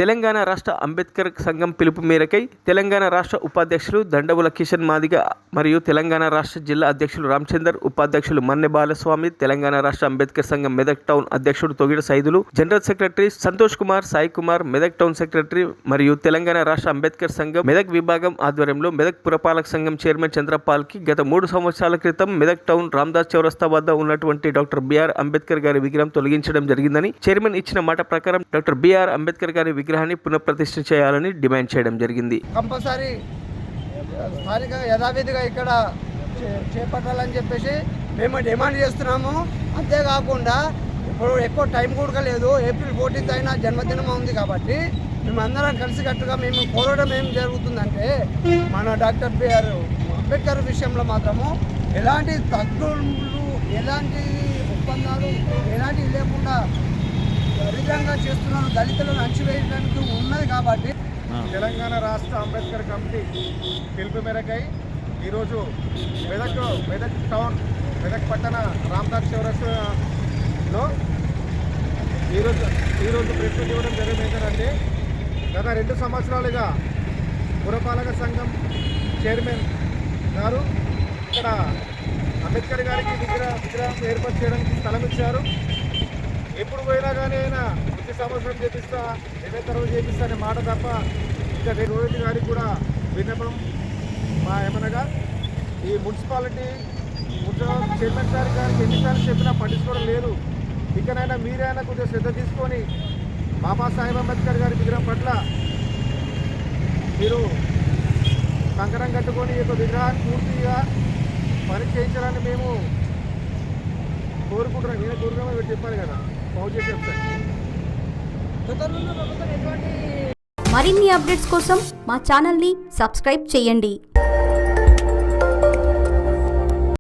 తెలంగాణ రాష్ట్ర అంబేద్కర్ సంఘం పిలుపు మేరకై తెలంగాణ రాష్ట్ర ఉపాధ్యక్షులు దండవుల కిషన్ మాదిగ మరియు తెలంగాణ రాష్ట్ర జిల్లా అధ్యక్షులు రామచందర్, ఉపాధ్యక్షులు మన్నె బాలస్వామి, తెలంగాణ రాష్ట్ర అంబేద్కర్ సంఘం మెదక్ టౌన్ అధ్యక్షుడు Togida Saidulu, general secretary Santosh Kumar, Sai Kumar, Medak town secretary మరియు తెలంగాణ రాష్ట్ర అంబేద్కర్ సంఘం మెదక్ విభాగం ఆధ్వర్యంలో మెదక్ పురపాలక సంఘం చైర్మన్ చంద్రపాల్కి గత 3 సంవత్సరాల క్రితం మెదక్ టౌన్ రామదాస్ చౌరస్తా వద్ద ఉన్నటువంటి డాక్టర్ బిఆర్ అంబేద్కర్ గారి విగ్రహం తొలగించడం జరిగిందని, చైర్మన్ ఇచ్చిన మాట ప్రకారం డాక్టర్ బిఆర్ అంబేద్కర్ గారి విగ్రహాన్ని పునఃప్రతిష్ఠ చేయాలని డిమాండ్ చేయడం జరిగింది. కంపల్సరీ స్థానిక యథావిధిగా ఇక్కడ చేపట్టాలని చెప్పేసి మేము డిమాండ్ చేస్తున్నాము. అంతేకాకుండా ఇప్పుడు ఎక్కువ టైం కూడా లేదు, ఏప్రిల్ 14th అయినా జన్మదినం ఉంది కాబట్టి మేమందరం కలిసికట్టుగా మేము కోరడం ఏం జరుగుతుందంటే మన డాక్టర్ బిఆర్ అంబేద్కర్ విషయంలో మాత్రము ఎలాంటి తగ్గులు, ఎలాంటి ఒప్పందాలు ఎలాంటివి లేకుండా దరిద్రంగా చేస్తున్నారు, దళితులను అణచివేయడానికి ఉన్నది కాబట్టి తెలంగాణ రాష్ట్ర అంబేద్కర్ కమిటీ పిలుపు మేరకై ఈరోజు మెదక్ టౌన్ మెదక్ పట్టణ రామదాస్ చౌరస్తాలో ఈరోజు ప్రెస్ మీట్ ఇవ్వడం జరిగింది. ఏంటంటే గత 2 సంవత్సరాలుగా పురపాలక సంఘం చైర్మన్ గారు ఇక్కడ అంబేద్కర్ గారికి విగ్రహం ఏర్పాటు చేయడానికి స్థలం ఇచ్చారు. ఎప్పుడు పోయినా కానీ అయినా ప్రతి సంవత్సరం చేపిస్తా, 20 చేపిస్తా అనే మాట తప్ప ఇంకా రోహిత్ గారికి కూడా విన్నపం మా ఏమనగా ఈ మున్సిపాలిటీ చైర్మన్ సార్ గారికి ఎన్నిసార్లు చెప్పినా పట్టించుకోవడం లేదు. ఇకనైనా మీరైనా కొంచెం శ్రద్ధ తీసుకొని బాబాసాహెబ్ అంబేద్కర్ గారి విగ్రహం పట్ల మీరు కంకణం కట్టుకొని ఈ యొక్క విగ్రహాన్ని పూర్తిగా పని చేయించాలని మేము కోరుకుంటున్నాం. నేను కోరుకున్నా మీరు చెప్పారు కదా, పౌజ్ చేసి చెప్తాను. మరిన్ని అప్డేట్స్ కోసం మా ఛానల్ని సబ్స్క్రైబ్ చేయండి.